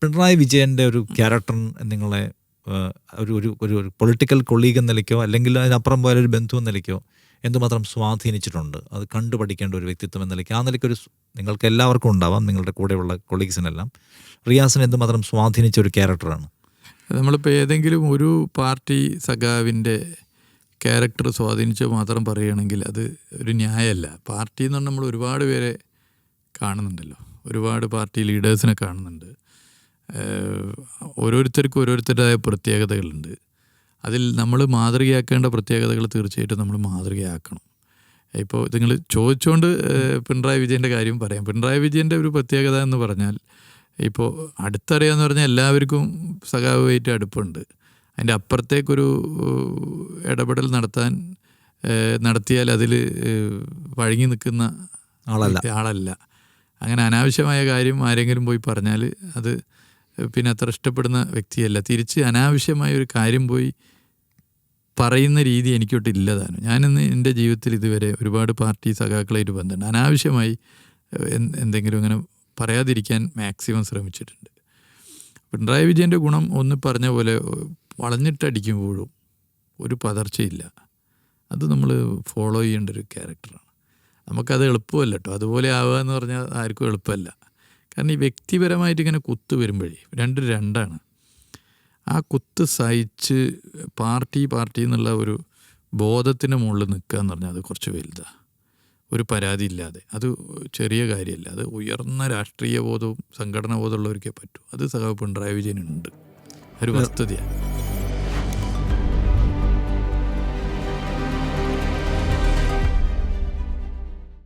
പിണറായി വിജയൻ്റെ ഒരു ക്യാരക്ടർ നിങ്ങളെ ഒരു ഒരു ഒരു പൊളിറ്റിക്കൽ കൊളീഗ് എന്ന നിലയ്ക്കോ അല്ലെങ്കിൽ അതിനപ്പുറം പോലെ ഒരു ബന്ധു എന്ന നിലയ്ക്കോ എന്തുമാത്രം സ്വാധീനിച്ചിട്ടുണ്ട്? അത് കണ്ടു പഠിക്കേണ്ട ഒരു വ്യക്തിത്വം എന്ന നിലയ്ക്ക്, ആ നിലയ്ക്കൊരു നിങ്ങൾക്ക് എല്ലാവർക്കും ഉണ്ടാവാം, നിങ്ങളുടെ കൂടെയുള്ള കൊളീഗ്സിനെല്ലാം. റിയാസിനെ എന്തുമാത്രം സ്വാധീനിച്ച ഒരു ക്യാരക്ടറാണ്? നമ്മളിപ്പോൾ ഏതെങ്കിലും ഒരു പാർട്ടി സഖാവിൻ്റെ ക്യാരക്ടർ സ്വാധീനിച്ചോ മാത്രം പറയുകയാണെങ്കിൽ അത് ഒരു ന്യായമല്ല. പാർട്ടി എന്ന് പറഞ്ഞാൽ നമ്മൾ ഒരുപാട് പേരെ കാണുന്നുണ്ടല്ലോ, ഒരുപാട് പാർട്ടി ലീഡേഴ്സിനെ കാണുന്നുണ്ട്. ഓരോരുത്തർക്കും ഓരോരുത്തരുടേതായ പ്രത്യേകതകളുണ്ട്. അതിൽ നമ്മൾ മാതൃകയാക്കേണ്ട പ്രത്യേകതകൾ തീർച്ചയായിട്ടും നമ്മൾ മാതൃകയാക്കണം. ഇപ്പോൾ നിങ്ങൾ ചോദിച്ചുകൊണ്ട് പിണറായി വിജയൻ്റെ കാര്യം പറയാം. പിണറായി വിജയൻ്റെ ഒരു പ്രത്യേകത എന്ന് പറഞ്ഞാൽ, ഇപ്പോൾ അടുത്തറിയാമെന്ന് പറഞ്ഞാൽ എല്ലാവർക്കും സഖാവുമായിട്ട് അടുപ്പുണ്ട്. അതിൻ്റെ അപ്പുറത്തേക്കൊരു ഇടപെടൽ നടത്തിയാൽ അതിൽ വഴങ്ങി നിൽക്കുന്ന ആളല്ല. അങ്ങനെ അനാവശ്യമായ കാര്യം ആരെങ്കിലും പോയി പറഞ്ഞാൽ അത് പിന്നെ അത്ര ഇഷ്ടപ്പെടുന്ന വ്യക്തിയല്ല. തിരിച്ച് അനാവശ്യമായ ഒരു കാര്യം പോയി പറയുന്ന രീതി എനിക്കൊട്ടില്ലതാണ്. ഞാനിന്ന് എൻ്റെ ജീവിതത്തിൽ ഇതുവരെ ഒരുപാട് പാർട്ടി സഖാക്കളായിട്ട് ബന്ധമുണ്ട്. അനാവശ്യമായി എന്തെങ്കിലും ഇങ്ങനെ പറയാതിരിക്കാൻ മാക്സിമം ശ്രമിച്ചിട്ടുണ്ട്. പിണറായി വിജയൻ്റെ ഗുണം ഒന്ന് പറഞ്ഞ പോലെ വളഞ്ഞിട്ടടിക്കുമ്പോഴും ഒരു പതർച്ചയില്ല. അത് നമ്മൾ ഫോളോ ചെയ്യേണ്ട ഒരു ക്യാരക്ടറാണ്. നമുക്കത് എളുപ്പമല്ല കേട്ടോ. അതുപോലെ ആവുക എന്ന് പറഞ്ഞാൽ ആർക്കും എളുപ്പമല്ല. കാരണം ഈ വ്യക്തിപരമായിട്ട് ഇങ്ങനെ കുത്ത് വരുമ്പോഴേ രണ്ടാണ്. ആ കുത്ത് സഹിച്ച് പാർട്ടി എന്നുള്ള ഒരു ബോധത്തിന് മുകളിൽ നിൽക്കുക എന്ന് പറഞ്ഞാൽ അത് കുറച്ച് വലുതാണ്. ഒരു പരാതി ഇല്ലാതെ, അത് ചെറിയ കാര്യമല്ല. അത് ഉയർന്ന രാഷ്ട്രീയ ബോധവും സംഘടനാ ബോധമുള്ളവർക്കേ പറ്റൂ. അത് സഖാവ് പിണറായി വിജയനുണ്ട്, ഒരു വസ്തുതയാണ്.